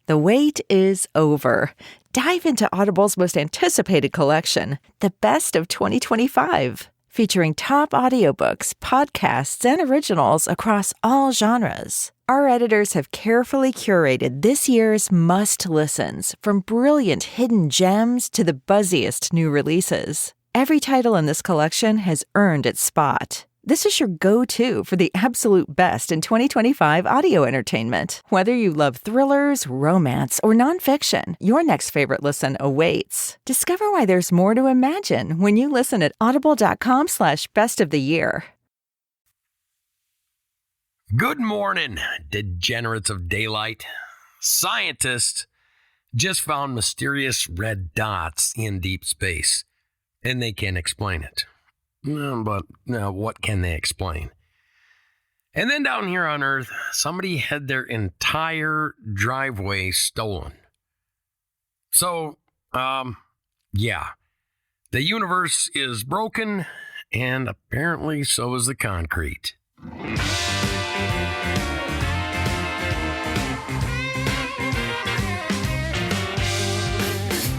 The wait is over. Dive into Audible's most anticipated collection, The Best of 2025, featuring top audiobooks, podcasts, and originals across all genres. Our editors have carefully curated this year's must-listens, from brilliant hidden gems to the buzziest new releases. Every title in this collection has earned its spot. This is your go-to for the absolute best in 2025 audio entertainment. Whether you love thrillers, romance, or nonfiction, your next favorite listen awaits. Discover why there's more to imagine when you listen at audible.com/bestoftheyear. Good morning, degenerates of daylight. Scientists just found mysterious red dots in deep space, and they can't explain it. But what can they explain? And then down here on Earth, somebody had their entire driveway stolen. So, yeah, the universe is broken, and apparently so is the concrete.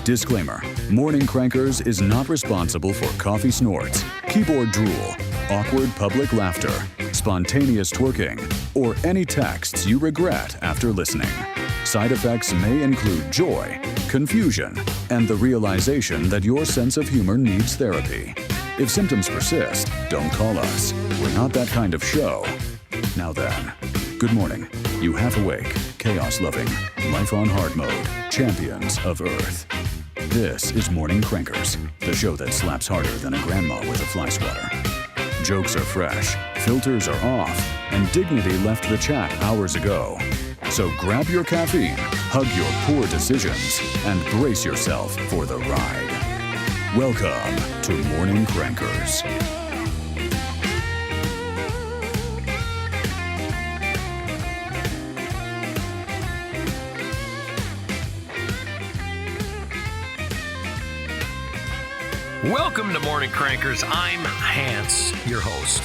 Disclaimer: Morning Crankers is not responsible for coffee snorts, keyboard drool, awkward public laughter, spontaneous twerking, or any texts you regret after listening. Side effects may include joy, confusion, and the realization that your sense of humor needs therapy. If symptoms persist, don't call us. We're not that kind of show. Now then, good morning. You half awake, chaos-loving, life on hard mode, champions of Earth. This is Morning Crankers, the show that slaps harder than a grandma with a fly swatter. Jokes are fresh, filters are off, and dignity left the chat hours ago. So grab your caffeine, hug your poor decisions, and brace yourself for the ride. Welcome to Morning Crankers. Welcome to Morning Crankers. I'm Hans, your host.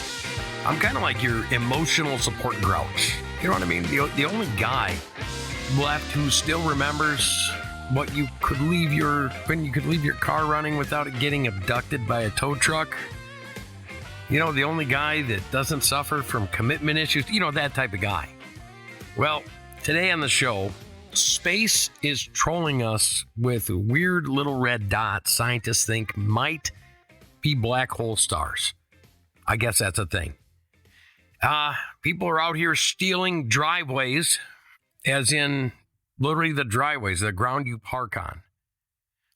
I'm kind of like your emotional support grouch. You know what I mean? The only guy left who still remembers when you could leave your car running without it getting abducted by a tow truck. You know, the only guy that doesn't suffer from commitment issues. You know, that type of guy. Well, today on the show, space is trolling us with weird little red dots scientists think might be black hole stars. I guess that's a thing. People are out here stealing driveways, as in literally the driveways, the ground you park on.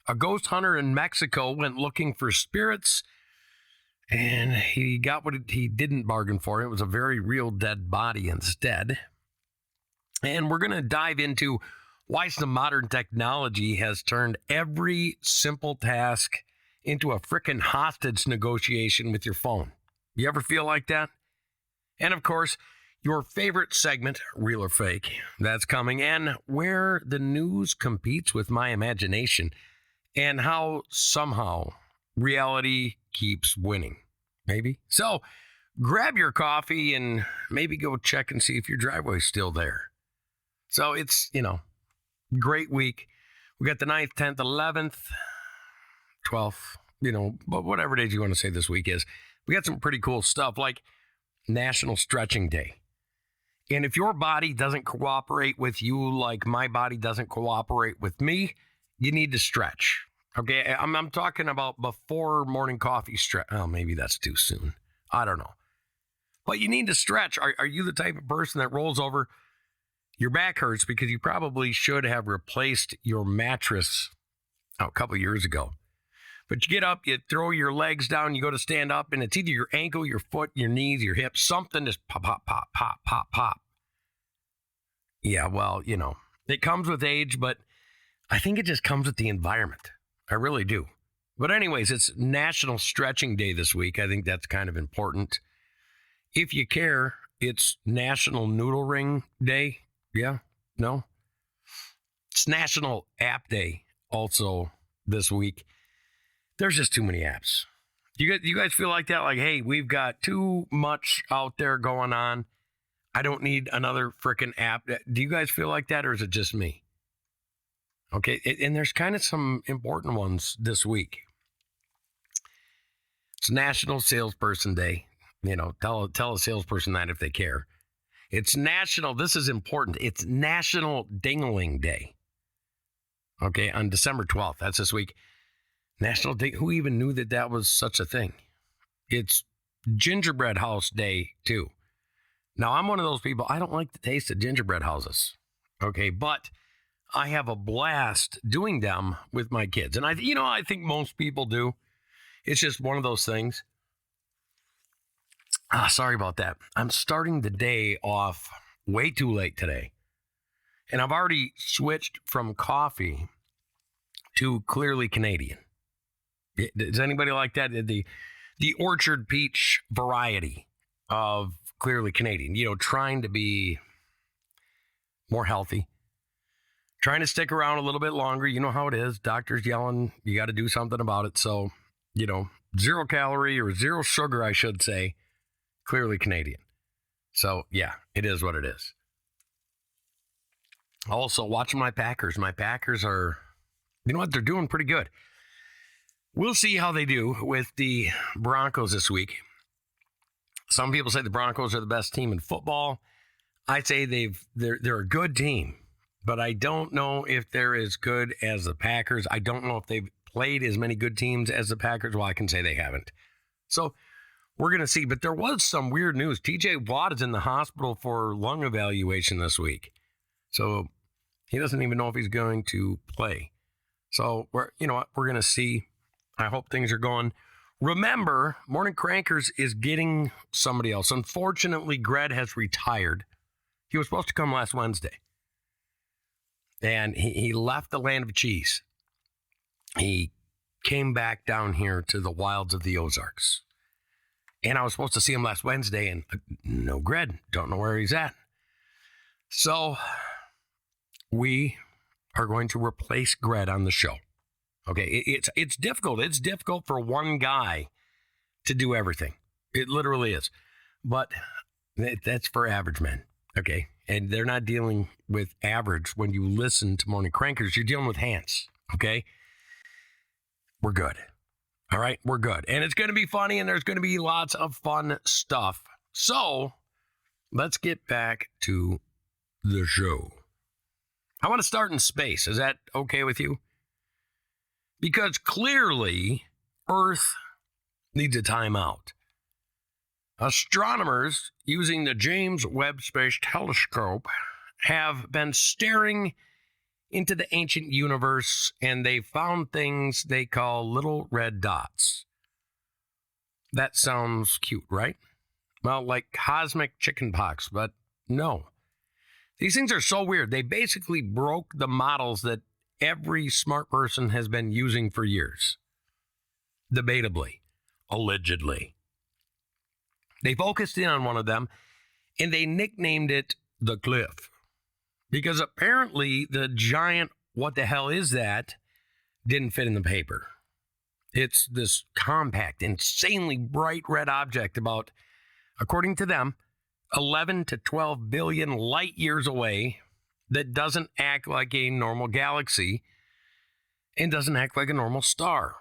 A ghost hunter in Mexico went looking for spirits, and he got what he didn't bargain for. It was a very real dead body instead. And we're going to dive into why some modern technology has turned every simple task into a frickin' hostage negotiation with your phone. You ever feel like that? And of course, your favorite segment, Real or Fake, that's coming, and where the news competes with my imagination and how somehow reality keeps winning. Maybe? So grab your coffee and maybe go check and see if your driveway's still there. So it's, great week. We got the 9th, 10th, 11th, 12th, but whatever days you want to say this week is. We got some pretty cool stuff like National Stretching Day. And if your body doesn't cooperate with you like my body doesn't cooperate with me, you need to stretch. Okay, I'm talking about before morning coffee stretch. Oh, maybe that's too soon. I don't know. But you need to stretch. Are you the type of person that rolls over? Your back hurts because you probably should have replaced your mattress a couple years ago. But you get up, you throw your legs down, you go to stand up, and it's either your ankle, your foot, your knees, your hips, something just pop, pop, pop, pop, pop, pop. Yeah, well, it comes with age, but I think it just comes with the environment. I really do. But anyways, it's National Stretching Day this week. I think that's kind of important. If you care, it's National Noodle Ring Day. Yeah, no. It's National App Day also this week. There's just too many apps. You guys feel like that? Like, hey, we've got too much out there going on. I don't need another freaking app. Do you guys feel like that, or is it just me? Okay, and there's kind of some important ones this week. It's National Salesperson Day. Tell a salesperson that if they care. It's national, this is important, it's National Dingling Day. Okay, on December 12th, that's this week. National Ding, who even knew that was such a thing? It's Gingerbread House Day, too. Now, I'm one of those people, I don't like the taste of gingerbread houses. Okay, but I have a blast doing them with my kids. And I think most people do. It's just one of those things. Sorry about that. I'm starting the day off way too late today. And I've already switched from coffee to Clearly Canadian. Does anybody like that? The Orchard Peach variety of Clearly Canadian. Trying to be more healthy. Trying to stick around a little bit longer. You know how it is. Doctors yelling, you got to do something about it. So, 0 calorie or 0 sugar, I should say. Clearly Canadian. So, yeah, it is what it is. Also, watching my Packers. My Packers are, they're doing pretty good. We'll see how they do with the Broncos this week. Some people say the Broncos are the best team in football. I say they're a good team, but I don't know if they're as good as the Packers. I don't know if they've played as many good teams as the Packers. Well, I can say they haven't. So, we're going to see, but there was some weird news. TJ Watt is in the hospital for lung evaluation this week. So he doesn't even know if he's going to play. So we're going to see. I hope things are going. Remember, Morning Crankers is getting somebody else. Unfortunately, Greg has retired. He was supposed to come last Wednesday. And he left the land of cheese. He came back down here to the wilds of the Ozarks. And I was supposed to see him last Wednesday, and no Greg. Don't know where he's at. So we are going to replace Greg on the show. Okay, it's difficult. It's difficult for one guy to do everything. It literally is. But that's for average men. Okay, and they're not dealing with average when you listen to Morning Crankers. You're dealing with Hans. Okay, we're good. All right, we're good. And it's going to be funny, and there's going to be lots of fun stuff. So let's get back to the show. I want to start in space. Is that okay with you? Because clearly, Earth needs a timeout. Astronomers using the James Webb Space Telescope have been staring into the ancient universe, and they found things they call little red dots. That sounds cute, right? Well, like cosmic chickenpox, but no. These things are so weird. They basically broke the models that every smart person has been using for years. Debatably. Allegedly. They focused in on one of them, and they nicknamed it the Cliff. Because apparently the giant, what the hell is that, didn't fit in the paper. It's this compact, insanely bright red object about, according to them, 11 to 12 billion light years away that doesn't act like a normal galaxy and doesn't act like a normal star.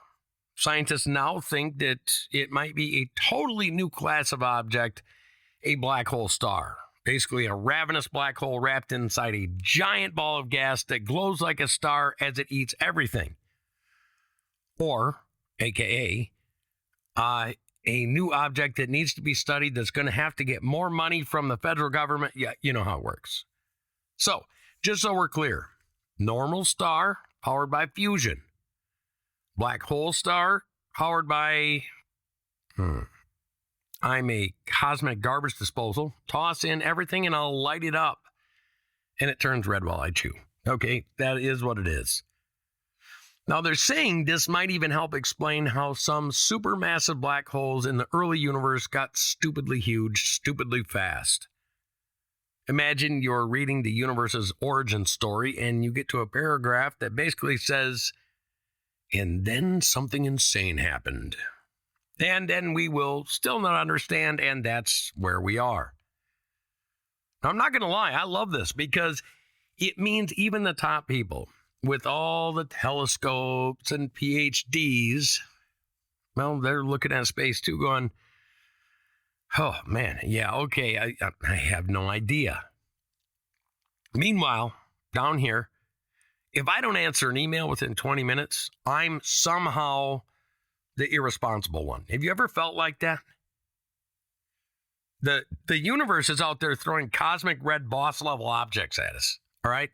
Scientists now think that it might be a totally new class of object, a black hole star. Basically a ravenous black hole wrapped inside a giant ball of gas that glows like a star as it eats everything. Or, AKA, a new object that needs to be studied that's going to have to get more money from the federal government. Yeah, you know how it works. So, just so we're clear, normal star powered by fusion. Black hole star powered by... I'm a cosmic garbage disposal. Toss in everything and I'll light it up. And it turns red while I chew. Okay, that is what it is. Now they're saying this might even help explain how some supermassive black holes in the early universe got stupidly huge, stupidly fast. Imagine you're reading the universe's origin story and you get to a paragraph that basically says, and then something insane happened. And then we will still not understand, and that's where we are. Now, I'm not going to lie, I love this because it means even the top people, with all the telescopes and PhDs, well, they're looking at space too going, oh, man, yeah, okay, I have no idea. Meanwhile, down here, if I don't answer an email within 20 minutes, I'm somehow the irresponsible one. Have you ever felt like that? The universe is out there throwing cosmic red boss level objects at us, all right?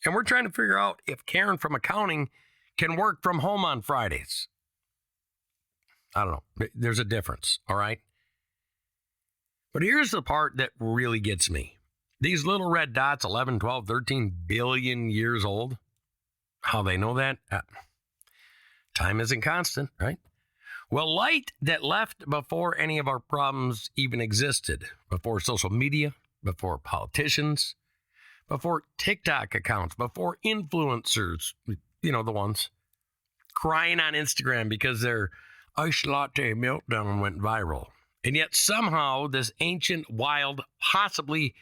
And we're trying to figure out if Karen from accounting can work from home on Fridays. I don't know. There's a difference, all right? But here's the part that really gets me. These little red dots, 11, 12, 13 billion years old. How they know that? Time isn't constant, right? Well, light that left before any of our problems even existed, before social media, before politicians, before TikTok accounts, before influencers, you know, the ones crying on Instagram because their iced latte meltdown went viral. And yet somehow this ancient, wild, possibly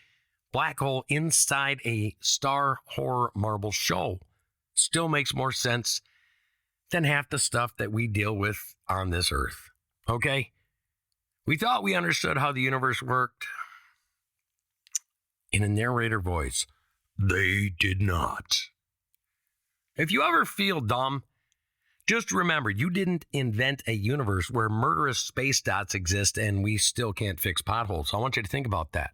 black hole inside a star horror marble show still makes more sense than half the stuff that we deal with on this earth. Okay? We thought we understood how the universe worked. In a narrator voice, they did not. If you ever feel dumb, just remember you didn't invent a universe where murderous space dots exist and we still can't fix potholes. So I want you to think about that.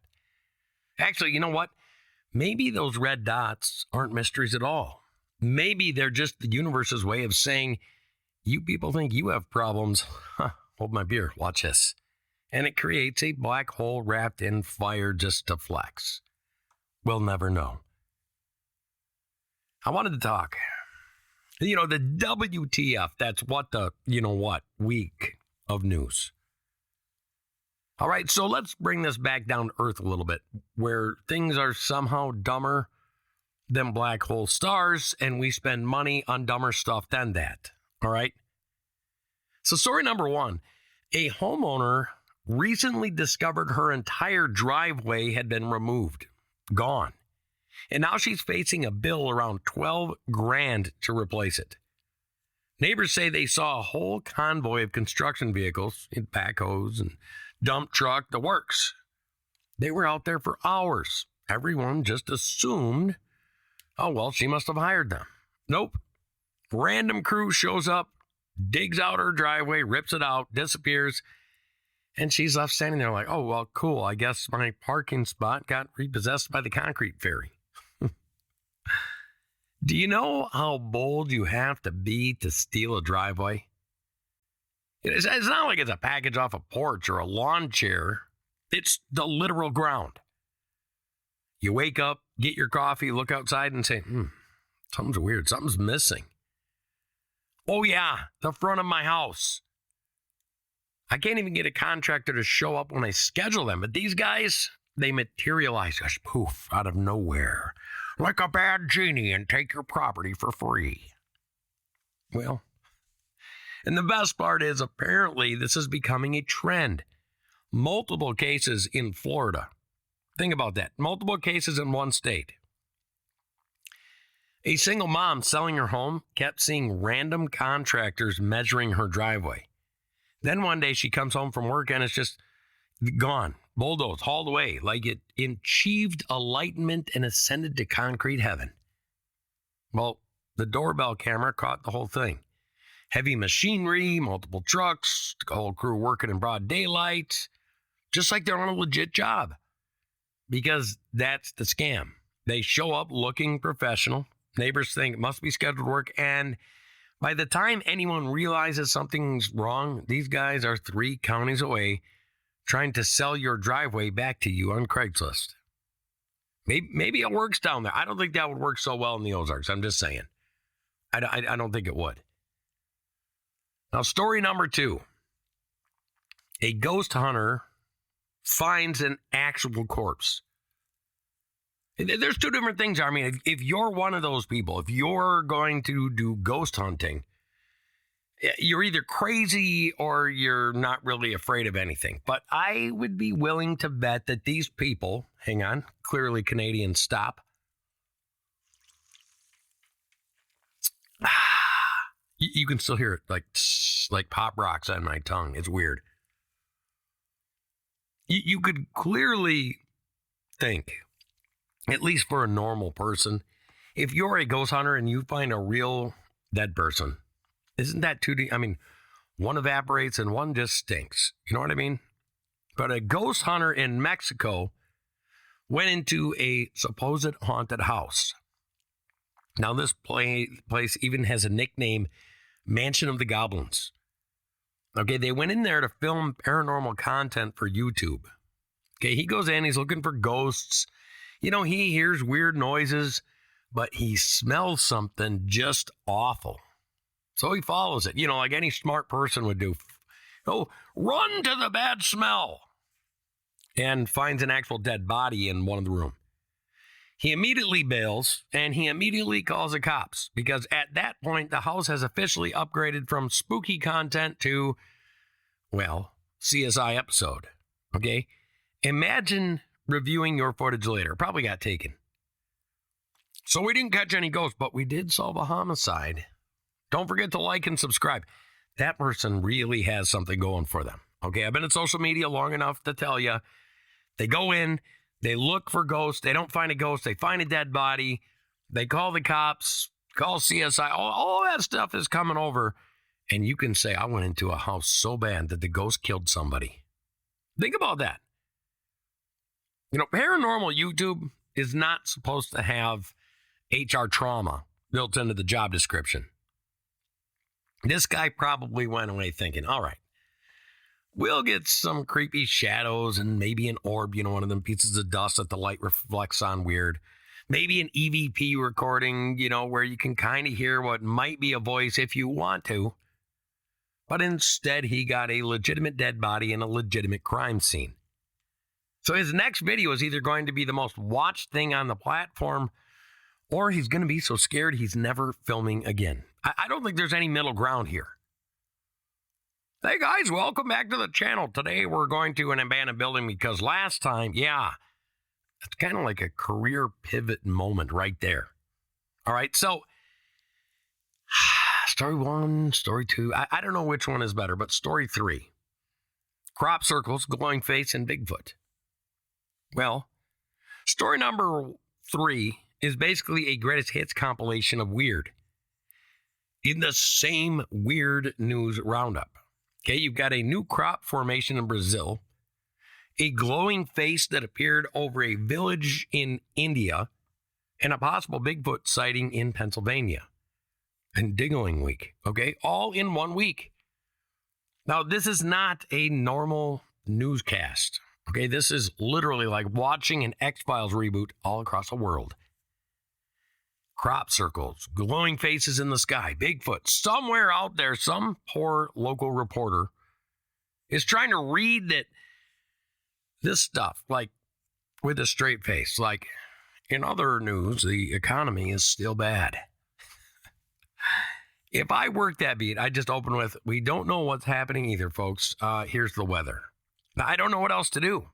Actually, you know what? Maybe those red dots aren't mysteries at all. Maybe they're just the universe's way of saying, you people think you have problems. Hold my beer. Watch this. And it creates a black hole wrapped in fire just to flex. We'll never know. I wanted to talk. You know, the WTF, that's what the, you know what, week of news. All right, so let's bring this back down to earth a little bit, where things are somehow dumber than black hole stars, and we spend money on dumber stuff than that. All right? So story number one, a homeowner recently discovered her entire driveway had been removed, gone. And now she's facing a bill around $12,000 to replace it. Neighbors say they saw a whole convoy of construction vehicles, backhoes and dump truck, the works. They were out there for hours. Everyone just assumed, oh, well, she must have hired them. Nope. Random crew shows up, digs out her driveway, rips it out, disappears, and she's left standing there like, oh, well, cool. I guess my parking spot got repossessed by the concrete fairy. Do you know how bold you have to be to steal a driveway? It's not like it's a package off a porch or a lawn chair. It's the literal ground. You wake up, get your coffee, look outside and say, something's weird. Something's missing. Oh, yeah, the front of my house. I can't even get a contractor to show up when I schedule them. But these guys, they materialize just poof out of nowhere. Like a bad genie and take your property for free. Well, and the best part is apparently this is becoming a trend. Multiple cases in Florida. Think about that. Multiple cases in one state. A single mom selling her home kept seeing random contractors measuring her driveway. Then one day she comes home from work and it's just gone. Bulldozed, hauled away, like it achieved enlightenment and ascended to concrete heaven. Well, the doorbell camera caught the whole thing. Heavy machinery, multiple trucks, the whole crew working in broad daylight, just like they're on a legit job. Because that's the scam. They show up looking professional. Neighbors think it must be scheduled work. And by the time anyone realizes something's wrong, these guys are 3 counties away trying to sell your driveway back to you on Craigslist. Maybe it works down there. I don't think that would work so well in the Ozarks. I'm just saying. I don't think it would. Now, story number 2. A ghost hunter finds an actual corpse. There's 2 different things. I mean, if you're one of those people, if you're going to do ghost hunting, you're either crazy or you're not really afraid of anything. But I would be willing to bet that these people, hang on, clearly Canadian, stop. You can still hear it like pop rocks on my tongue. It's weird. You could clearly think, at least for a normal person, if you're a ghost hunter and you find a real dead person, isn't that too deep? I mean, one evaporates and one just stinks. You know what I mean? But a ghost hunter in Mexico went into a supposed haunted house. Now, this place even has a nickname, Mansion of the Goblins. Okay, they went in there to film paranormal content for YouTube. Okay, he goes in, he's looking for ghosts. You know, he hears weird noises, but he smells something just awful. So he follows it, like any smart person would do. Oh, run to the bad smell. And finds an actual dead body in one of the rooms. He immediately bails, and he immediately calls the cops, because at that point, the house has officially upgraded from spooky content to, well, CSI episode, okay? Imagine reviewing your footage later. Probably got taken. So we didn't catch any ghosts, but we did solve a homicide. Don't forget to like and subscribe. That person really has something going for them, okay? I've been in social media long enough to tell you, they go in, they look for ghosts. They don't find a ghost. They find a dead body. They call the cops, call CSI. All that stuff is coming over. And you can say, I went into a house so bad that the ghost killed somebody. Think about that. Paranormal YouTube is not supposed to have HR trauma built into the job description. This guy probably went away thinking, all right, we'll get some creepy shadows and maybe an orb, one of them pieces of dust that the light reflects on weird. Maybe an EVP recording, where you can kind of hear what might be a voice if you want to. But instead, he got a legitimate dead body in a legitimate crime scene. So his next video is either going to be the most watched thing on the platform, or he's going to be so scared he's never filming again. I don't think there's any middle ground here. Hey guys, welcome back to the channel. Today we're going to an abandoned building because last time, it's kind of like a career pivot moment right there. All right, so story 1, story 2, I don't know which one is better, but story 3, crop circles, glowing face, and Bigfoot. Well, story number 3 is basically a greatest hits compilation of weird in the same weird news roundup. Okay, you've got a new crop formation in Brazil, a glowing face that appeared over a village in India, and a possible Bigfoot sighting in Pennsylvania. And Diggling Week, okay, all in 1 week. Now, this is not a normal newscast, okay? This is literally like watching an X-Files reboot all across the world. Crop circles, glowing faces in the sky, Bigfoot. Somewhere out there, some poor local reporter is trying to read that this stuff, like with a straight face. Like, in other news, the economy is still bad. If I worked that beat, I'd just open with, we don't know what's happening either, folks. Here's the weather. Now, I don't know what else to do.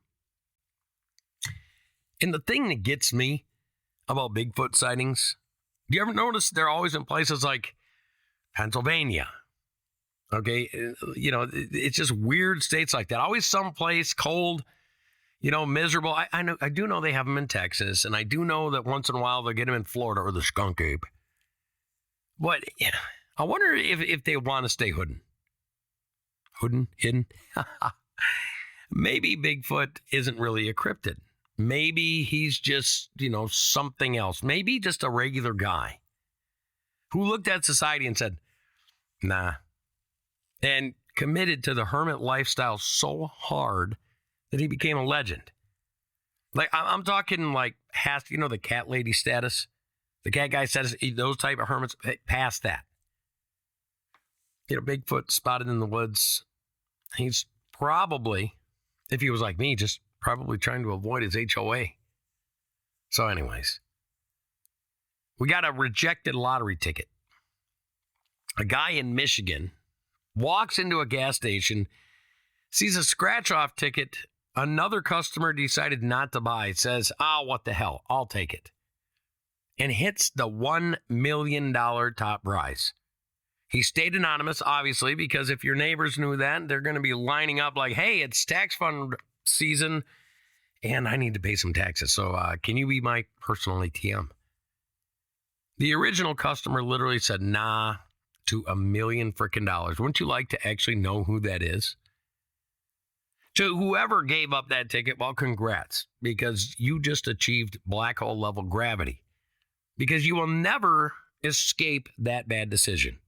And the thing that gets me about Bigfoot sightings, do you ever notice they're always in places like Pennsylvania? Okay, it's just weird states like that. Always someplace cold, miserable. I do know they have them in Texas, and I do know that once in a while they'll get them in Florida or the skunk ape. But I wonder if they want to stay hidden. Hidden? Maybe Bigfoot isn't really a cryptid. Maybe he's just, something else. Maybe just a regular guy who looked at society and said, nah, and committed to the hermit lifestyle so hard that he became a legend. Like, I'm talking like past, the cat lady status, the cat guy status, those type of hermits, past that. Bigfoot spotted in the woods. He's probably, if he was like me, just probably trying to avoid his HOA. So anyways, we got a rejected lottery ticket. A guy in Michigan walks into a gas station, sees a scratch-off ticket another customer decided not to buy, says, what the hell, I'll take it, and hits the $1 million top prize. He stayed anonymous, obviously, because if your neighbors knew that, they're going to be lining up like, hey, it's tax fund season, and I need to pay some taxes. So can you be my personal ATM? The original customer literally said, nah, to $1 million frickin' dollars. Wouldn't you like to actually know who that is? To whoever gave up that ticket, well, congrats, because you just achieved black hole level gravity. Because you will never escape that bad decision.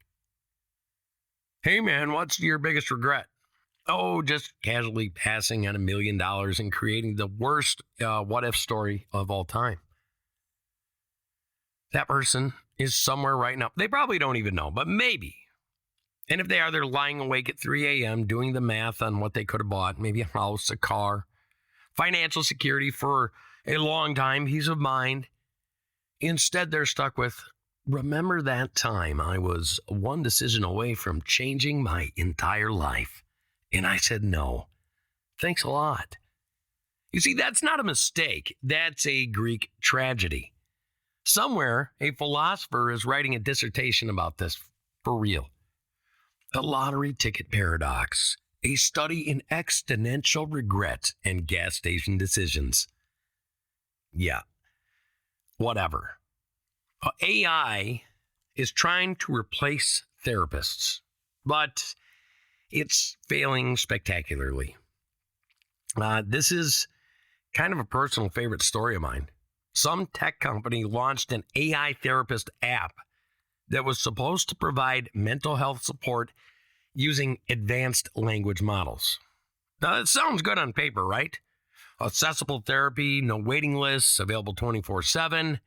Hey, man, what's your biggest regret? Oh, just casually passing on $1 million and creating the worst what-if story of all time. That person is somewhere right now. They probably don't even know, but maybe. And if they are, they're lying awake at 3 a.m. doing the math on what they could have bought. Maybe a house, a car, financial security for a long time, peace of mind. Instead, they're stuck with, remember that time I was one decision away from changing my entire life. And I said no. Thanks a lot. You see, that's not a mistake. That's a Greek tragedy. Somewhere, a philosopher is writing a dissertation about this for real. The lottery ticket paradox, a study in existential regret and gas station decisions. Yeah, whatever. AI is trying to replace therapists, but it's failing spectacularly. This is kind of a personal favorite story of mine. Some tech company launched an AI therapist app that was supposed to provide mental health support using advanced language models. Now, that sounds good on paper, right? Accessible therapy, no waiting lists, available 24/7.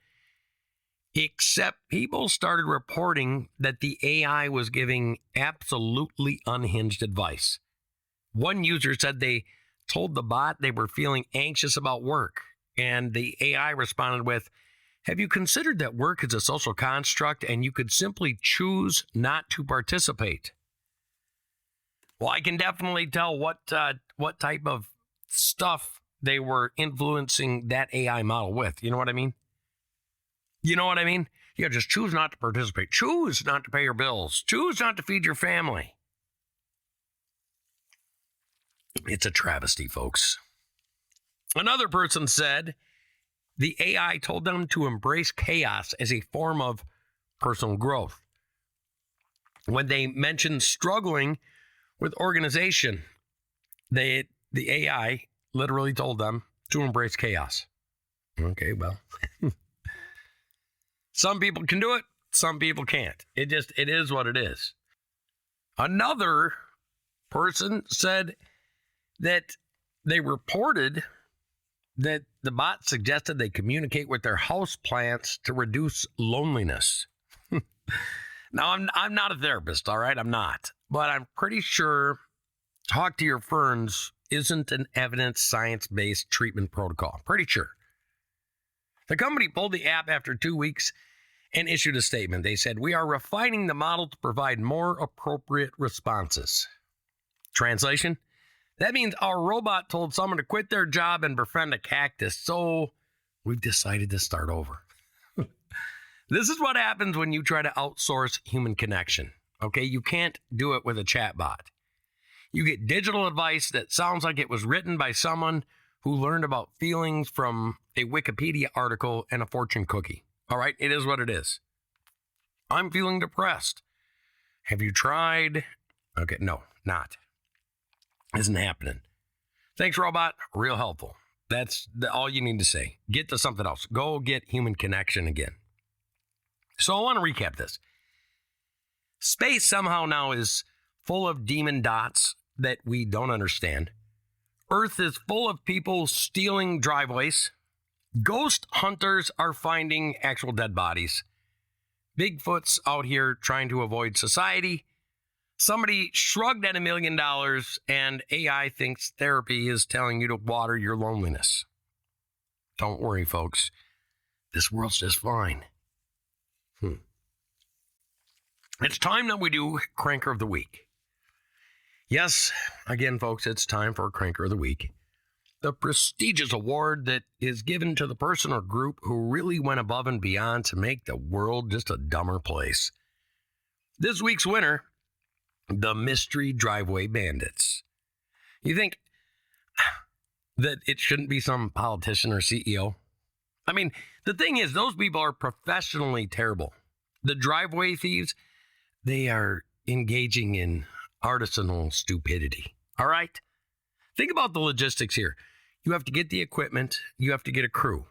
Except people started reporting that the AI was giving absolutely unhinged advice. One user said they told the bot they were feeling anxious about work, and the AI responded with, have you considered that work is a social construct and you could simply choose not to participate? Well, I can definitely tell what type of stuff they were influencing that AI model with. You know what I mean? You know what I mean? Yeah, just choose not to participate. Choose not to pay your bills. Choose not to feed your family. It's a travesty, folks. Another person said the AI told them to embrace chaos as a form of personal growth. When they mentioned struggling with organization, the AI literally told them to embrace chaos. Okay, well, some people can do it, some people can't. It is what it is. Another person said that they reported that the bot suggested they communicate with their house plants to reduce loneliness. Now, I'm not a therapist, all right? I'm not. But I'm pretty sure talk to your ferns isn't an evidence science-based treatment protocol. Pretty sure. The company pulled the app after 2 weeks and issued a statement. They said, we are refining the model to provide more appropriate responses. Translation? That means our robot told someone to quit their job and befriend a cactus, so we've decided to start over. This is what happens when you try to outsource human connection. Okay, you can't do it with a chatbot. You get digital advice that sounds like it was written by someone who learned about feelings from a Wikipedia article and a fortune cookie. All right, it is what it is. I'm feeling depressed. Have you tried? Okay, no, not. Isn't happening. Thanks, robot. Real helpful. That's all you need to say. Get to something else. Go get human connection again. So I want to recap this. Space somehow now is full of demon dots that we don't understand. Earth is full of people stealing driveways. Ghost hunters are finding actual dead bodies. Bigfoot's out here trying to avoid society. Somebody shrugged at $1 million, and AI thinks therapy is telling you to water your loneliness. Don't worry, folks. This world's just fine. It's time that we do Cranker of the Week. Yes, again, folks, it's time for Cranker of the Week. The prestigious award that is given to the person or group who really went above and beyond to make the world just a dumber place. This week's winner, the mystery driveway bandits. You think that it shouldn't be some politician or CEO? I mean, the thing is, those people are professionally terrible. The driveway thieves, they are engaging in artisanal stupidity. All right? Think about the logistics here. You have to get the equipment. You have to get a crew.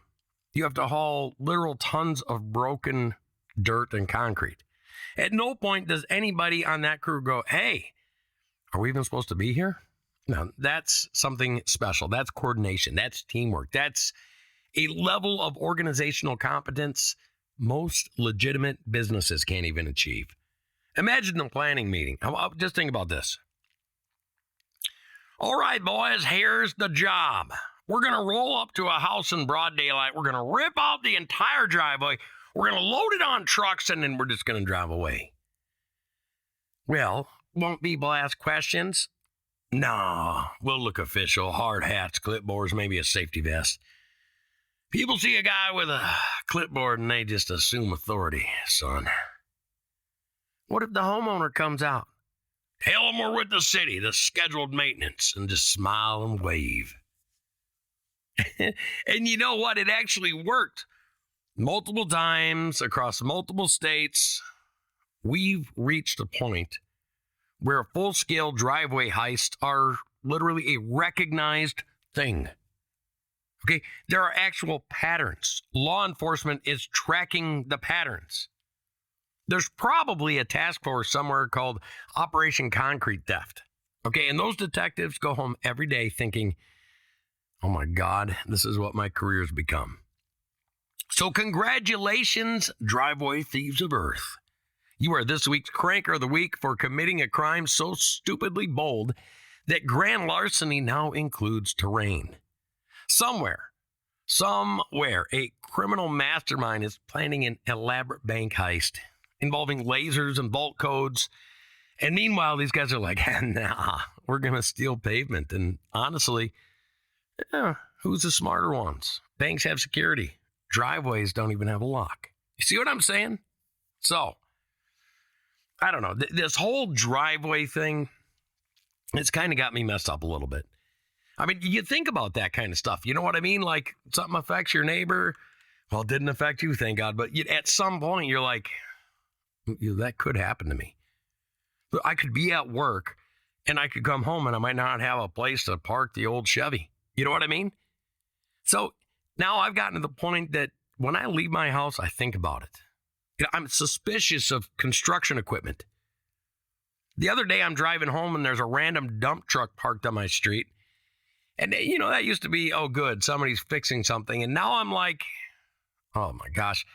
You have to haul literal tons of broken dirt and concrete. At no point does anybody on that crew go, hey, are we even supposed to be here? No, that's something special. That's coordination. That's teamwork. That's a level of organizational competence most legitimate businesses can't even achieve. Imagine the planning meeting. Just think about this. All right, boys, here's the job. We're going to roll up to a house in broad daylight. We're going to rip out the entire driveway. We're going to load it on trucks, and then we're just going to drive away. Well, won't people ask questions? No, we'll look official. Hard hats, clipboards, maybe a safety vest. People see a guy with a clipboard, and they just assume authority, son. What if the homeowner comes out? Tell them we're with the city, the scheduled maintenance, and just smile and wave. And you know what? It actually worked. Multiple times across multiple states, we've reached a point where full-scale driveway heists are literally a recognized thing. Okay, there are actual patterns. Law enforcement is tracking the patterns. There's probably a task force somewhere called Operation Concrete Theft. Okay, and those detectives go home every day thinking, oh my God, this is what my career's become. So congratulations, driveway thieves of Earth. You are this week's Cranker of the Week for committing a crime so stupidly bold that grand larceny now includes terrain. Somewhere, a criminal mastermind is planning an elaborate bank heist involving lasers and vault codes. And meanwhile, these guys are like, nah, we're going to steal pavement. And honestly, who's the smarter ones? Banks have security. Driveways don't even have a lock. You see what I'm saying? So, I don't know. This whole driveway thing, it's kind of got me messed up a little bit. I mean, you think about that kind of stuff. You know what I mean? Like, something affects your neighbor. Well, it didn't affect you, thank God. But at some point, you're like, that could happen to me. I could be at work, and I could come home, and I might not have a place to park the old Chevy. You know what I mean? So now I've gotten to the point that when I leave my house, I think about it. I'm suspicious of construction equipment. The other day, I'm driving home, and there's a random dump truck parked on my street. And, that used to be, oh, good, somebody's fixing something. And now I'm like, oh, my gosh.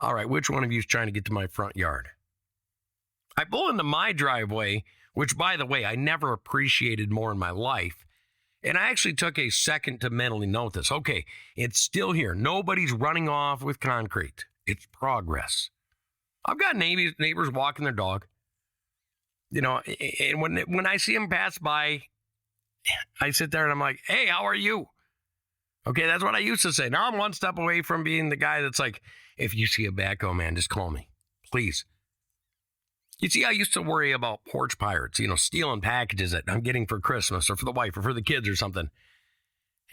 All right, which one of you is trying to get to my front yard? I pull into my driveway, which, by the way, I never appreciated more in my life. And I actually took a second to mentally note this. Okay, it's still here. Nobody's running off with concrete. It's progress. I've got neighbors walking their dog. And when I see them pass by, I sit there and I'm like, hey, how are you? Okay, that's what I used to say. Now I'm one step away from being the guy that's like, if you see a backhoe, man, just call me, please. You see, I used to worry about porch pirates, stealing packages that I'm getting for Christmas or for the wife or for the kids or something.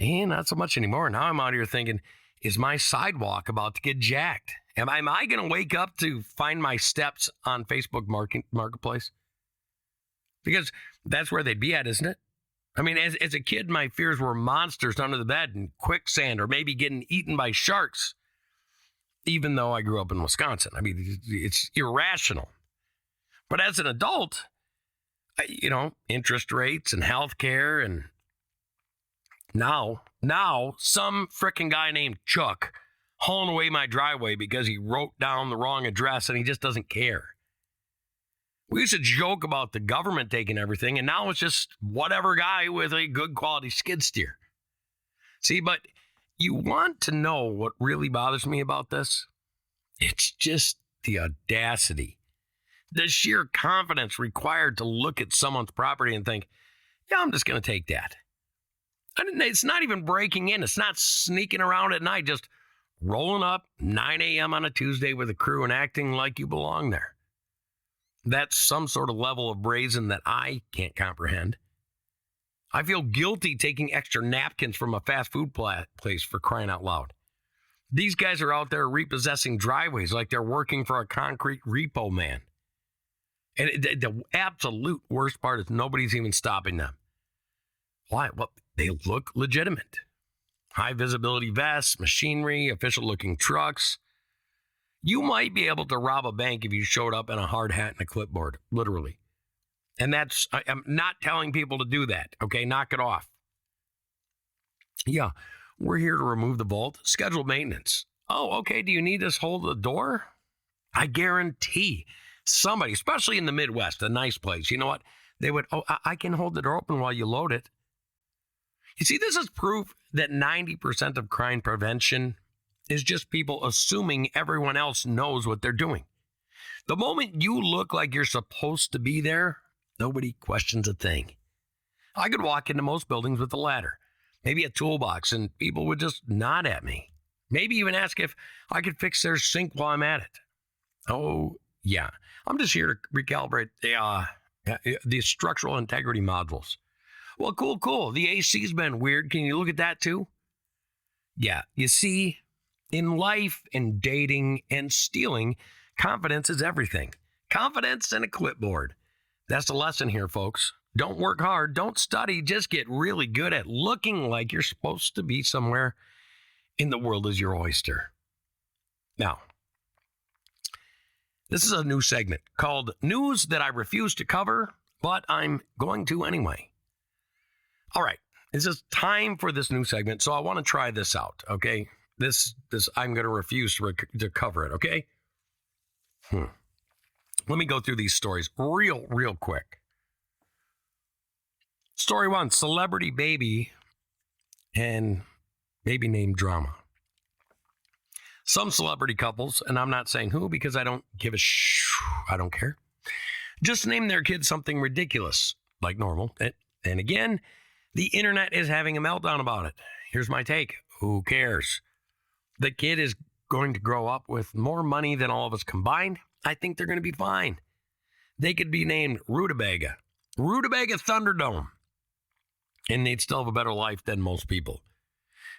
And not so much anymore. Now I'm out here thinking, is my sidewalk about to get jacked? Am I going to wake up to find my steps on Facebook Marketplace? Because that's where they'd be at, isn't it? I mean, as a kid, my fears were monsters under the bed and quicksand or maybe getting eaten by sharks, even though I grew up in Wisconsin. I mean, it's irrational. But as an adult, interest rates and health care, and now some frickin' guy named Chuck hauling away my driveway because he wrote down the wrong address and he just doesn't care. We used to joke about the government taking everything, and now it's just whatever guy with a good quality skid steer. See, but you want to know what really bothers me about this? It's just the audacity, the sheer confidence required to look at someone's property and think, yeah, I'm just going to take that. And it's not even breaking in. It's not sneaking around at night, just rolling up 9 a.m. on a Tuesday with a crew and acting like you belong there. That's some sort of level of brazen that I can't comprehend. I feel guilty taking extra napkins from a fast food place, for crying out loud. These guys are out there repossessing driveways like they're working for a concrete repo man. And the absolute worst part is nobody's even stopping them. Why? Well, they look legitimate. High visibility vests, machinery, official looking trucks. You might be able to rob a bank if you showed up in a hard hat and a clipboard, literally. And I'm not telling people to do that, okay? Knock it off. Yeah, we're here to remove the vault. Scheduled maintenance. Oh, okay, do you need us to hold the door? I guarantee somebody, especially in the Midwest, a nice place, you know what? They would, I can hold the door open while you load it. You see, this is proof that 90% of crime prevention is just people assuming everyone else knows what they're doing. The moment you look like you're supposed to be there, nobody questions a thing. I could walk into most buildings with a ladder, maybe a toolbox, and people would just nod at me. Maybe even ask if I could fix their sink while I'm at it. Oh, yeah. I'm just here to recalibrate the structural integrity modules. Well, cool. The AC's been weird. Can you look at that too? Yeah, you see, in life and dating and stealing, confidence is everything. Confidence and a clipboard. That's the lesson here, folks. Don't work hard. Don't study. Just get really good at looking like you're supposed to be somewhere in the world is your oyster. Now, this is a new segment called News That I Refuse to Cover, but I'm going to anyway. All right, it's just time for this new segment, so I want to try this out, okay? This I'm going to refuse to cover it, okay? Let me go through these stories real quick. Story 1, celebrity baby and baby name drama. Some celebrity couples, and I'm not saying who because I don't give I don't care, just name their kids something ridiculous, like normal. And again, the internet is having a meltdown about it. Here's my take. Who cares? The kid is going to grow up with more money than all of us combined. I think they're going to be fine. They could be named Rutabaga Thunderdome, and they'd still have a better life than most people.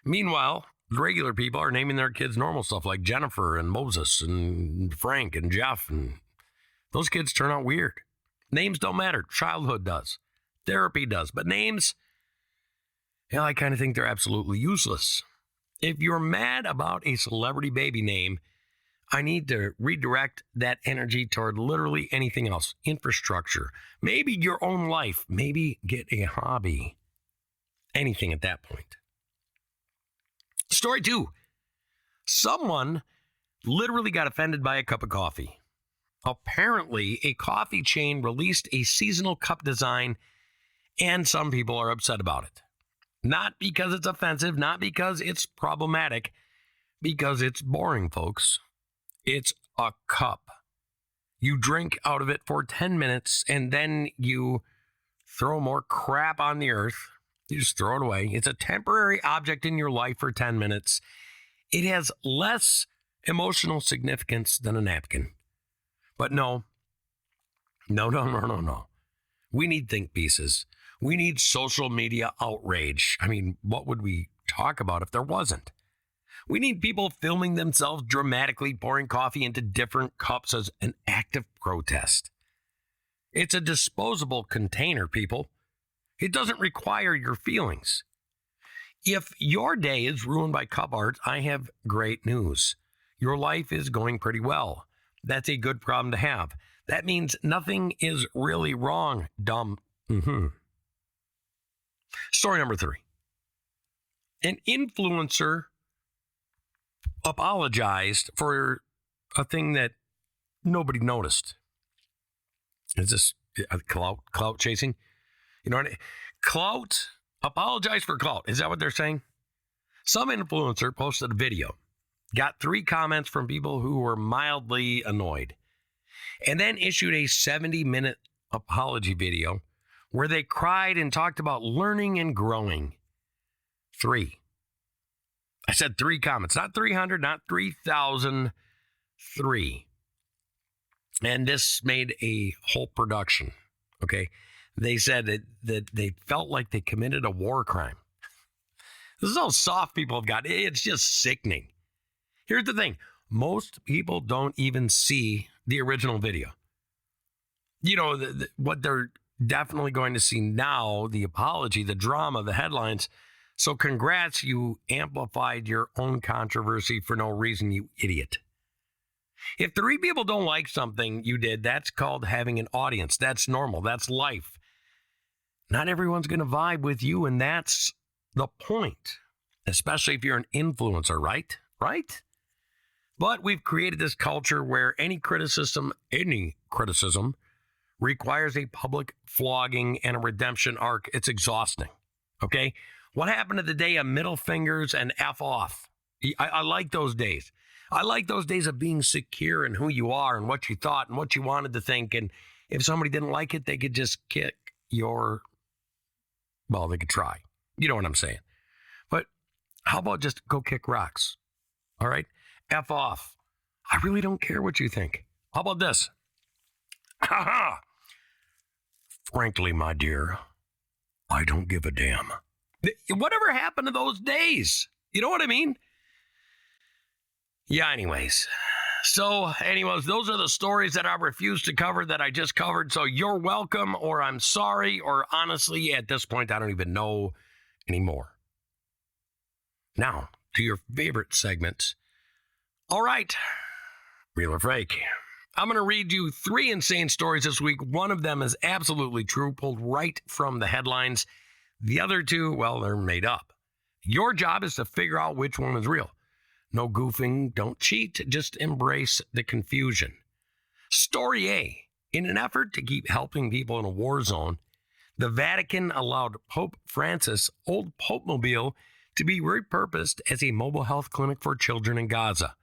Meanwhile, regular people are naming their kids normal stuff like Jennifer and Moses and Frank and Jeff, and those kids turn out weird. Names don't matter. Childhood does. Therapy does. But names, I kind of think they're absolutely useless. If you're mad about a celebrity baby name, I need to redirect that energy toward literally anything else. Infrastructure. Maybe your own life. Maybe get a hobby. Anything at that point. Story 2. Someone literally got offended by a cup of coffee. Apparently, a coffee chain released a seasonal cup design, and some people are upset about it. Not because it's offensive, not because it's problematic, because it's boring, folks. It's a cup. You drink out of it for 10 minutes, and then you throw more crap on the earth. You just throw it away. It's a temporary object in your life for 10 minutes. It has less emotional significance than a napkin. But no. We need think pieces. We need social media outrage. I mean, what would we talk about if there wasn't? We need people filming themselves dramatically pouring coffee into different cups as an act of protest. It's a disposable container, people. It doesn't require your feelings. If your day is ruined by cup art, I have great news. Your life is going pretty well. That's a good problem to have. That means nothing is really wrong, dumb. Story number 3. An influencer apologized for a thing that nobody noticed. Is this clout chasing? You know what I mean? Clout, apologize for clout. Is that what they're saying? Some influencer posted a video, got 3 comments from people who were mildly annoyed, and then issued a 70-minute apology video where they cried and talked about learning and growing. 3. I said 3 comments, not 300, not 3,000, 3. And this made a whole production, okay? They said that they felt like they committed a war crime. This is how soft people have got. It's just sickening. Here's the thing. Most people don't even see the original video. You know, what they're definitely going to see now, the apology, the drama, the headlines. So congrats, you amplified your own controversy for no reason, you idiot. If 3 people don't like something you did, that's called having an audience. That's normal. That's life. Not everyone's going to vibe with you, and that's the point, especially if you're an influencer, right? Right? But we've created this culture where any criticism requires a public flogging and a redemption arc. It's exhausting, okay? What happened to the day of middle fingers and F off? I like those days. I like those days of being secure in who you are and what you thought and what you wanted to think. And if somebody didn't like it, they could just kick your, well, they could try. You know what I'm saying? But how about just go kick rocks? All right? F off. I really don't care what you think. How about this? Frankly, my dear, I don't give a damn. Whatever happened to those days? You know what I mean? Yeah, anyways. So, those are the stories that I refused to cover that I just covered. So you're welcome, or I'm sorry, or honestly, at this point, I don't even know anymore. Now, to your favorite segment. All right, real or fake. I'm going to read you 3 insane stories this week. One of them is absolutely true, pulled right from the headlines. The other 2, well, they're made up. Your job is to figure out which one is real. No goofing, don't cheat, just embrace the confusion. Story A. In an effort to keep helping people in a war zone, the Vatican allowed Pope Francis' old Pope-mobile to be repurposed as a mobile health clinic for children in Gaza.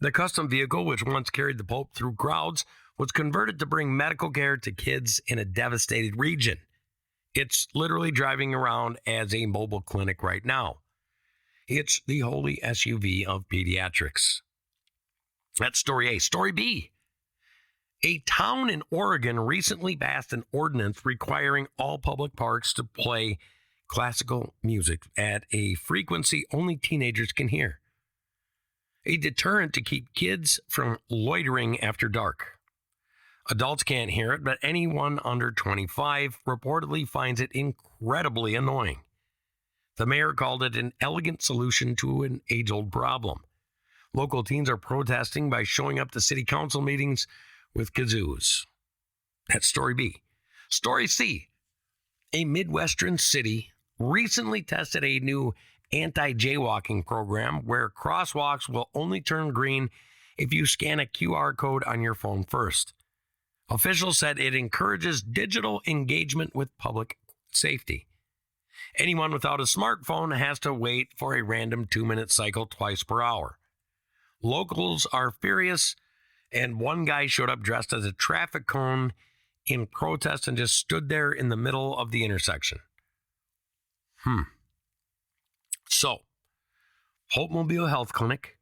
The custom vehicle, which once carried the Pope through crowds, was converted to bring medical care to kids in a devastated region. It's literally driving around as a mobile clinic right now. It's the holy SUV of pediatrics. That's story A. Story B. A town in Oregon recently passed an ordinance requiring all public parks to play classical music at a frequency only teenagers can hear. A deterrent to keep kids from loitering after dark. Adults can't hear it, but anyone under 25 reportedly finds it incredibly annoying. The mayor called it an elegant solution to an age-old problem. Local teens are protesting by showing up to city council meetings with kazoos. That's story B. Story C. A Midwestern city recently tested a new anti-jaywalking program where crosswalks will only turn green if you scan a QR code on your phone first. Officials said it encourages digital engagement with public safety. Anyone without a smartphone has to wait for a random 2-minute cycle twice per hour. Locals are furious, and one guy showed up dressed as a traffic cone in protest and just stood there in the middle of the intersection. So, Pope-mobile Health Clinic,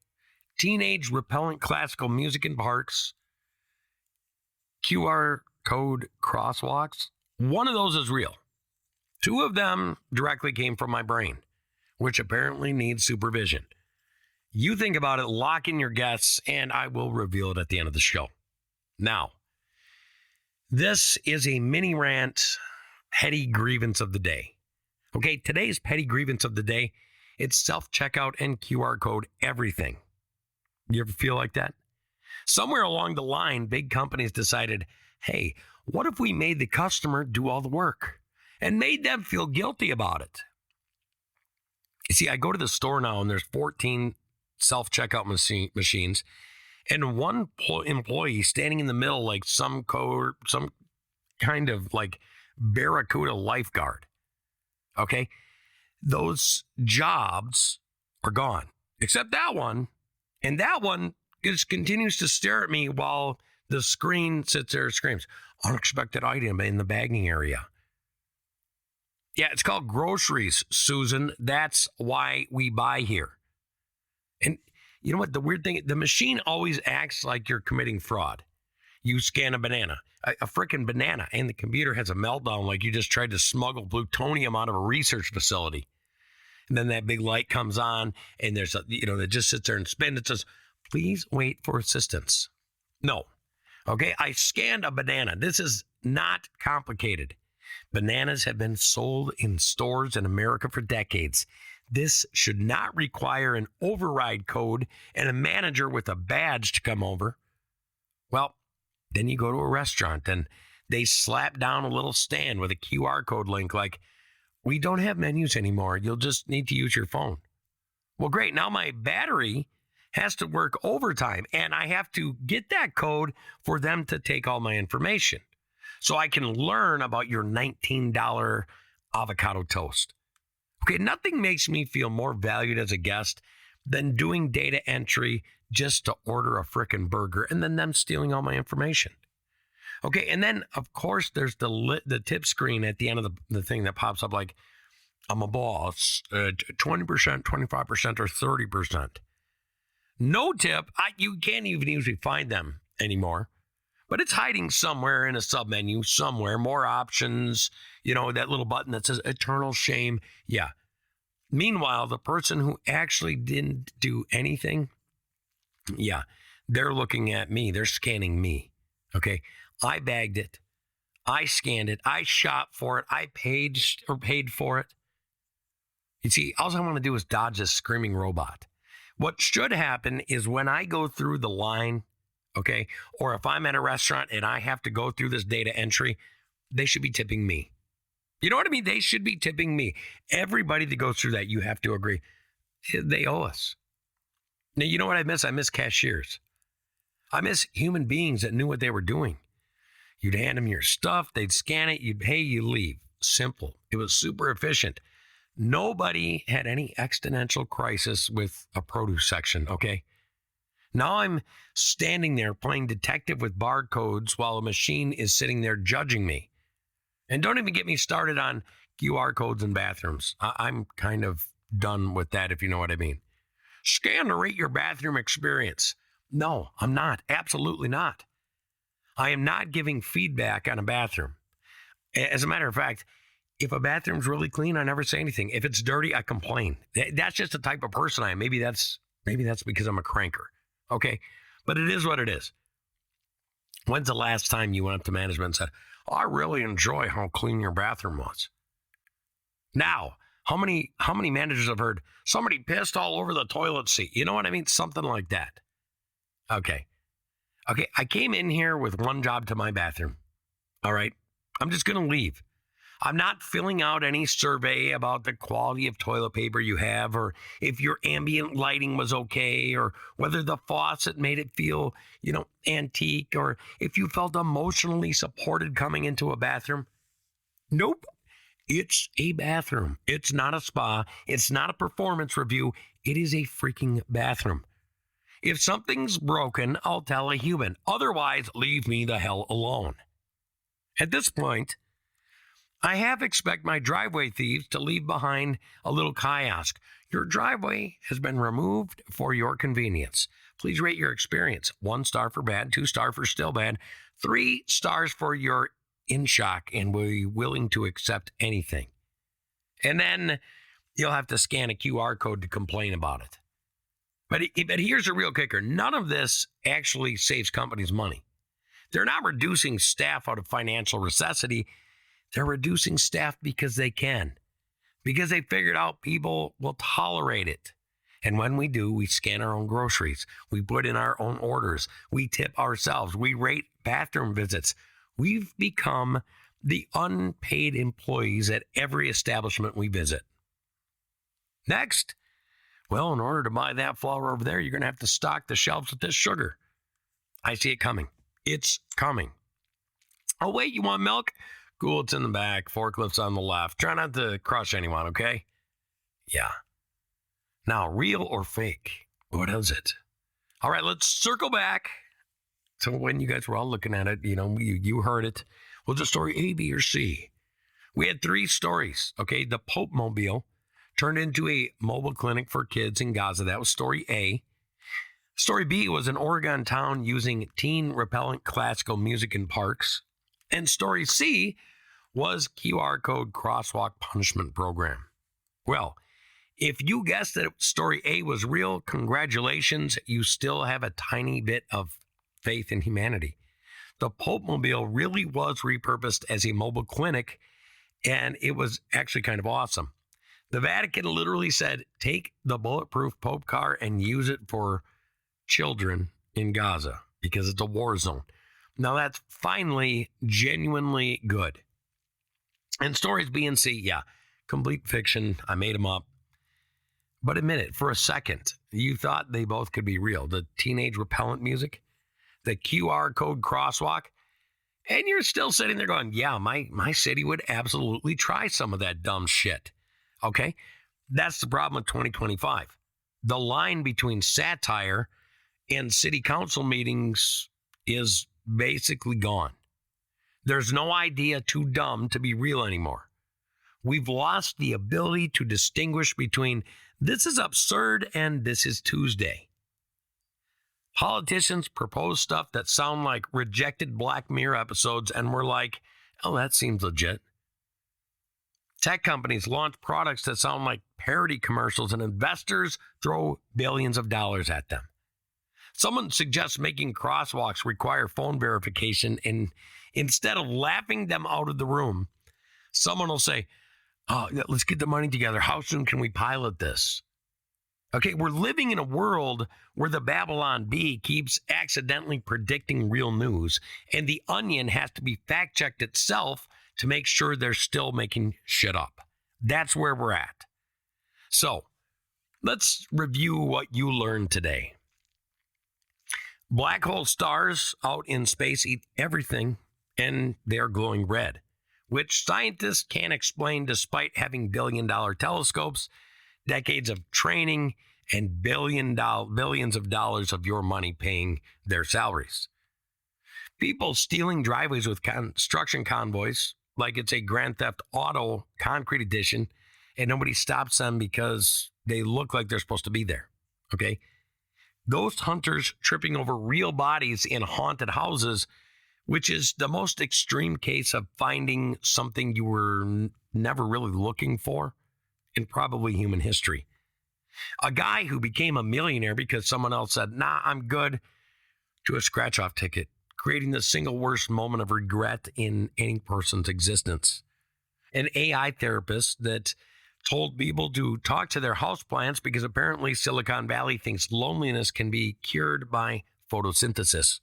teenage repellent classical music in parks, QR code crosswalks. One of those is real. 2 of them directly came from my brain, which apparently needs supervision. You think about it, lock in your guess, and I will reveal it at the end of the show. Now, this is a mini rant, petty grievance of the day. Okay, today's petty grievance of the day, it's self-checkout and QR code everything. You ever feel like that? Somewhere along the line, big companies decided, hey, what if we made the customer do all the work and made them feel guilty about it? You see, I go to the store now and there's 14 self-checkout machines and one employee standing in the middle like some kind of like Barracuda lifeguard. Okay? Those jobs are gone, except that one. And that one just continues to stare at me while the screen sits there and screams, unexpected item in the bagging area. Yeah, it's called groceries, Susan. That's why we buy here. And you know what? The weird thing, the machine always acts like you're committing fraud. You scan a banana, a freaking banana, and the computer has a meltdown like you just tried to smuggle plutonium out of a research facility. And then that big light comes on, and there's that just sits there and spins. It says, please wait for assistance. No. Okay, I scanned a banana. This is not complicated. Bananas have been sold in stores in America for decades. This should not require an override code and a manager with a badge to come over. Well, then you go to a restaurant and they slap down a little stand with a QR code link like, we don't have menus anymore. You'll just need to use your phone. Well, great. Now my battery has to work overtime, and I have to get that code for them to take all my information so I can learn about your $19 avocado toast. Okay, nothing makes me feel more valued as a guest than doing data entry just to order a frickin' burger and then them stealing all my information. Okay, and then, of course, there's the tip screen at the end of the thing that pops up like, I'm a boss, 20%, 25%, or 30%. No tip. You can't even usually find them anymore. But it's hiding somewhere in a submenu, somewhere. More options, that little button that says eternal shame. Yeah. Meanwhile, the person who actually didn't do anything, yeah, they're looking at me. They're scanning me. Okay. I bagged it. I scanned it. I shopped for it. I paid for it. You see, all I want to do is dodge this screaming robot. What should happen is when I go through the line, okay, or if I'm at a restaurant and I have to go through this data entry, they should be tipping me. You know what I mean? They should be tipping me. Everybody that goes through that, you have to agree, they owe us. Now, you know what I miss? I miss cashiers. I miss human beings that knew what they were doing. You'd hand them your stuff, they'd scan it, you'd pay, you leave. Simple. It was super efficient. Nobody had any existential crisis with a produce section, okay? Now I'm standing there playing detective with barcodes while a machine is sitting there judging me. And don't even get me started on QR codes in bathrooms. I'm kind of done with that, if you know what I mean. Scan to rate your bathroom experience. No, I'm not. Absolutely not. I am not giving feedback on a bathroom. As a matter of fact, if a bathroom's really clean, I never say anything. If it's dirty, I complain. That's just the type of person I am. Maybe that's because I'm a cranker. Okay? But it is what it is. When's the last time you went up to management and said, I really enjoy how clean your bathroom was? Now, how many managers have heard somebody pissed all over the toilet seat? You know what I mean? Something like that. Okay, I came in here with one job to my bathroom. All right? I'm just going to leave. I'm not filling out any survey about the quality of toilet paper you have, or if your ambient lighting was okay, or whether the faucet made it feel, antique, or if you felt emotionally supported coming into a bathroom. Nope. It's a bathroom. It's not a spa. It's not a performance review. It is a freaking bathroom. If something's broken, I'll tell a human. Otherwise, leave me the hell alone. At this point, I half expect my driveway thieves to leave behind a little kiosk. Your driveway has been removed for your convenience. Please rate your experience. 1 star for bad, 2 star for still bad, 3 stars for your in shock and will be willing to accept anything. And then you'll have to scan a QR code to complain about it. But here's the real kicker. None of this actually saves companies money. They're not reducing staff out of financial necessity. They're reducing staff because they can. Because they figured out people will tolerate it. And when we do, we scan our own groceries. We put in our own orders. We tip ourselves. We rate bathroom visits. We've become the unpaid employees at every establishment we visit. Next, well, in order to buy that flour over there, you're going to have to stock the shelves with this sugar. I see it coming. It's coming. Oh, wait, you want milk? Cool, it's in the back. Forklift's on the left. Try not to crush anyone, okay? Yeah. Now, real or fake? What is it? All right, let's circle back to when you guys were all looking at it. You heard it. Was it story A, B, or C? We had 3 stories, okay? The Pope Mobile turned into a mobile clinic for kids in Gaza. That was story A. Story B was an Oregon town using teen repellent classical music in parks. And story C was QR code crosswalk punishment program. Well, if you guessed that story A was real, congratulations, you still have a tiny bit of faith in humanity. The Pope Mobile really was repurposed as a mobile clinic, and it was actually kind of awesome. The Vatican literally said, take the bulletproof Pope car and use it for children in Gaza because it's a war zone. Now that's finally genuinely good. And stories B and C, yeah, complete fiction. I made them up. But admit it, for a second, you thought they both could be real. The teenage repellent music, the QR code crosswalk, and you're still sitting there going, yeah, my city would absolutely try some of that dumb shit. Okay? That's the problem with 2025. The line between satire and city council meetings is basically gone. There's no idea too dumb to be real anymore. We've lost the ability to distinguish between this is absurd and this is Tuesday. Politicians propose stuff that sound like rejected Black Mirror episodes, and we're like, oh, that seems legit. Tech companies launch products that sound like parody commercials, and investors throw billions of dollars at them. Someone suggests making crosswalks require phone verification, and instead of laughing them out of the room, someone will say, oh, let's get the money together. How soon can we pilot this? Okay, we're living in a world where the Babylon Bee keeps accidentally predicting real news, and the Onion has to be fact-checked itself to make sure they're still making shit up. That's where we're at. So, let's review what you learned today. Black hole stars out in space eat everything, and they're glowing red, which scientists can't explain despite having billion-dollar telescopes, decades of training, and billions of dollars of your money paying their salaries. People stealing driveways with construction convoys, like it's a Grand Theft Auto concrete edition, and nobody stops them because they look like they're supposed to be there, okay? Ghost hunters tripping over real bodies in haunted houses, which is the most extreme case of finding something you were never really looking for in probably human history. A guy who became a millionaire because someone else said, nah, I'm good, to a scratch-off ticket, creating the single worst moment of regret in any person's existence. An AI therapist that told people to talk to their houseplants because apparently Silicon Valley thinks loneliness can be cured by photosynthesis.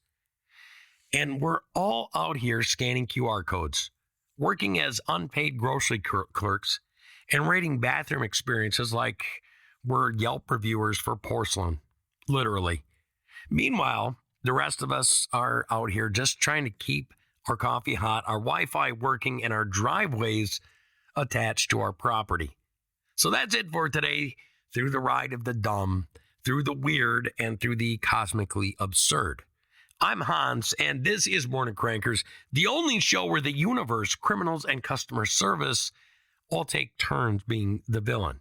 And we're all out here scanning QR codes, working as unpaid grocery clerks, and rating bathroom experiences like we're Yelp reviewers for porcelain, literally. Meanwhile, the rest of us are out here just trying to keep our coffee hot, our Wi-Fi working, and our driveways attached to our property. So that's it for today. Through the ride of the dumb, through the weird, and through the cosmically absurd. I'm Hans, and this is Morning Crankers, the only show where the universe, criminals, and customer service all take turns being the villain.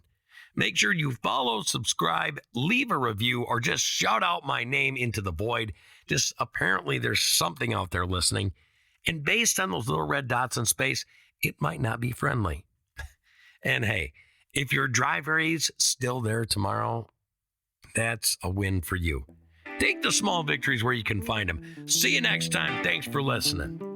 Make sure you follow, subscribe, leave a review, or just shout out my name into the void. Just apparently there's something out there listening. And based on those little red dots in space, it might not be friendly. And hey, if your driveway's still there tomorrow, that's a win for you. Take the small victories where you can find them. See you next time. Thanks for listening.